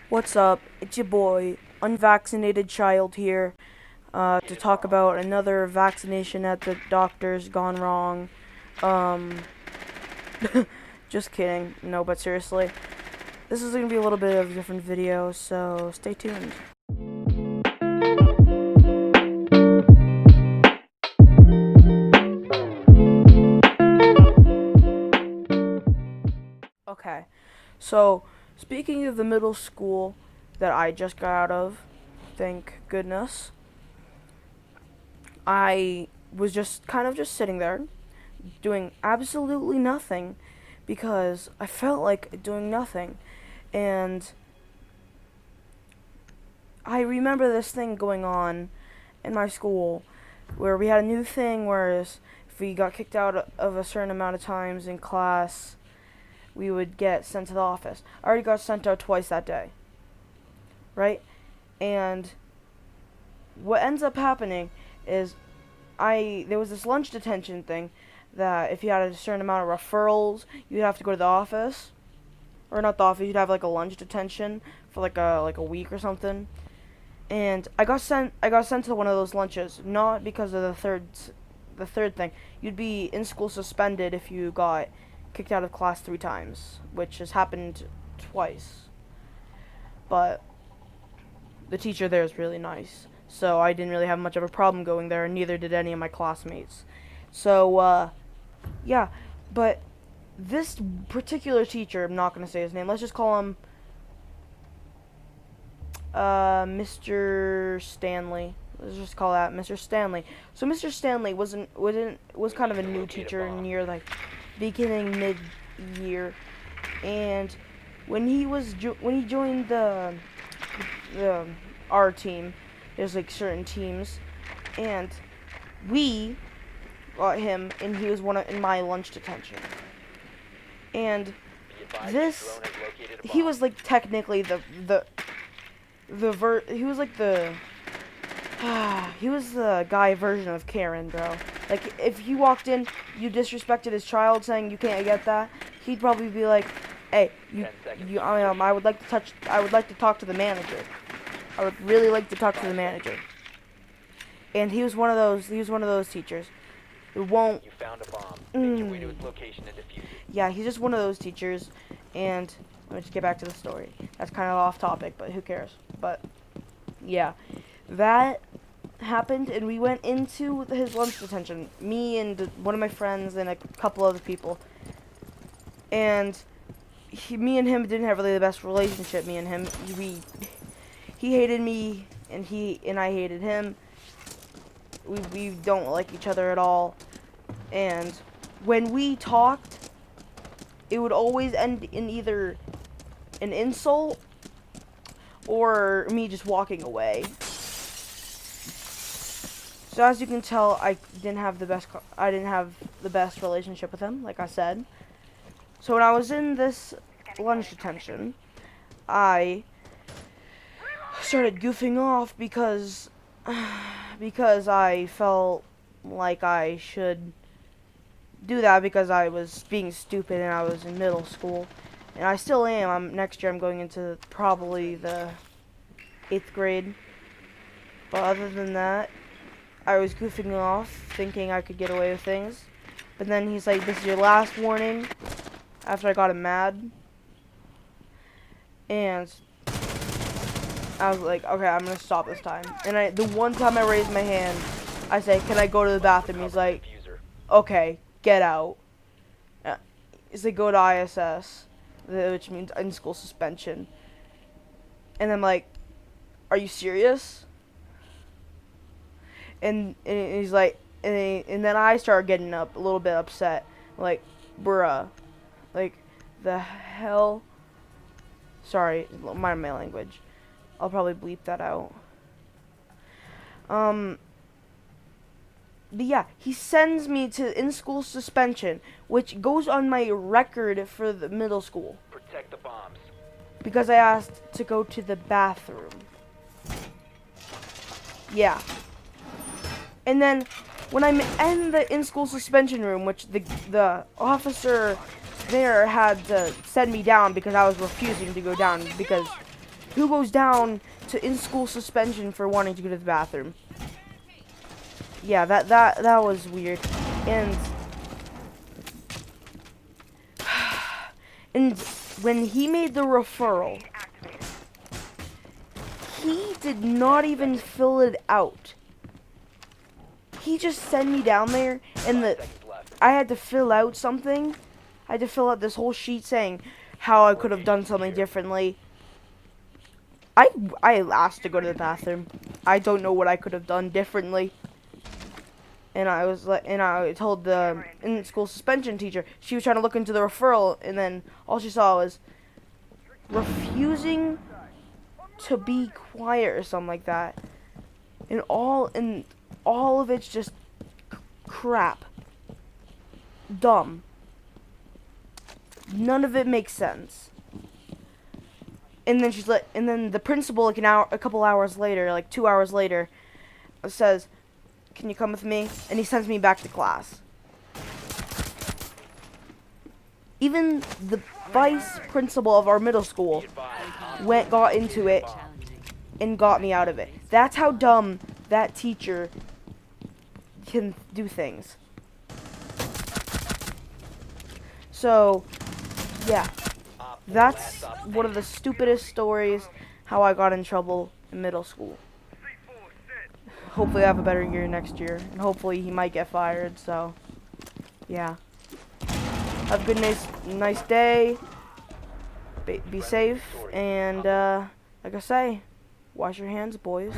What's up? It's your boy, unvaccinated child here, to talk about another vaccination at the doctor's gone wrong. Um, just kidding. No, but seriously, this is gonna be a little bit of a different video, so stay tuned. Okay, so speaking of the middle school that I just got out of, thank goodness, I was just kind of just sitting there doing absolutely nothing because I felt like doing nothing. And I remember this thing going on in my school where we had a new thing where if we got kicked out of a certain amount of times in class, we would get sent to the office. I already got sent out twice that day, right? And what ends up happening is there was this lunch detention thing that if you had a certain amount of referrals, you'd have to go to the office, or not the office. You'd have like a lunch detention for like a week or something. And I got sent to one of those lunches, not because of the third thing. You'd be in school suspended if you got kicked out of class 3 times, which has happened twice. But the teacher there is really nice, so I didn't really have much of a problem going there, and neither did any of my classmates. So, yeah, but this particular teacher, I'm not going to say his name, let's just call him Mr. Stanley. Let's just call that Mr. Stanley. So Mr. Stanley was kind of a new teacher near like beginning mid-year, and when he joined our team, there's like certain teams, and we got him, and he was in my lunch detention, and he was like technically he was like he was the guy version of Karen, bro. Like, if he walked in, you disrespected his child, saying you can't get that, he'd probably be like, "Hey, I would like to talk to the manager. I would really like to talk to the manager." And he was one of those teachers who won't. You found a bomb. Make your way to its location and defuse it. Yeah, he's just one of those teachers. And let me just get back to the story. That's kind of off topic, but who cares? But yeah, that happened, and we went into his lunch detention. Me and one of my friends and a couple other people. And me and him didn't have really the best relationship. Me and him, he hated me, and I hated him. We don't like each other at all. And when we talked, it would always end in either an insult or me just walking away. So as you can tell, I didn't have the best relationship with him, like I said. So when I was in this lunch detention, I started goofing off because I felt like I should do that because I was being stupid and I was in middle school. And I still am. Next year I'm going into probably the 8th grade. But other than that, I was goofing off, thinking I could get away with things. But then he's like, "This is your last warning," after I got him mad. And I was like, okay, I'm going to stop this time. And the one time I raised my hand, I say, "Can I go to the bathroom?" He's like, "Okay, get out." He's like, "Go to ISS," which means in-school suspension. And I'm like, "Are you serious?" And he's like, and then I started getting a little bit upset. Like, bruh, like, the hell? Sorry, mind my language. I'll probably bleep that out. But yeah, he sends me to in-school suspension, which goes on my record for the middle school. Protect the bombs. Because I asked to go to the bathroom. Yeah. And then when I'm in the in-school suspension room, which the officer there had to send me down because I was refusing to go down because Who goes down to in-school suspension for wanting to go to the bathroom? Yeah, that was weird. And when he made the referral, he did not even fill it out. He just sent me down there, and I had to fill out something. I had to fill out this whole sheet saying how I could have done something differently. I asked to go to the bathroom. I don't know what I could have done differently. And I told the in-school suspension teacher. She was trying to look into the referral, and then all she saw was refusing to be quiet or something like that. And all of it's just crap. Dumb. None of it makes sense. And then the principal, like a couple hours later, like 2 hours later, says, "Can you come with me?" And he sends me back to class. Even the vice principal of our middle school got into it and got me out of it. That's how dumb that teacher can do things. So, yeah. That's one of the stupidest stories how I got in trouble in middle school. Hopefully I have a better year next year, and hopefully he might get fired, so yeah. Have a good nice day. Be safe, and like I say, wash your hands, boys.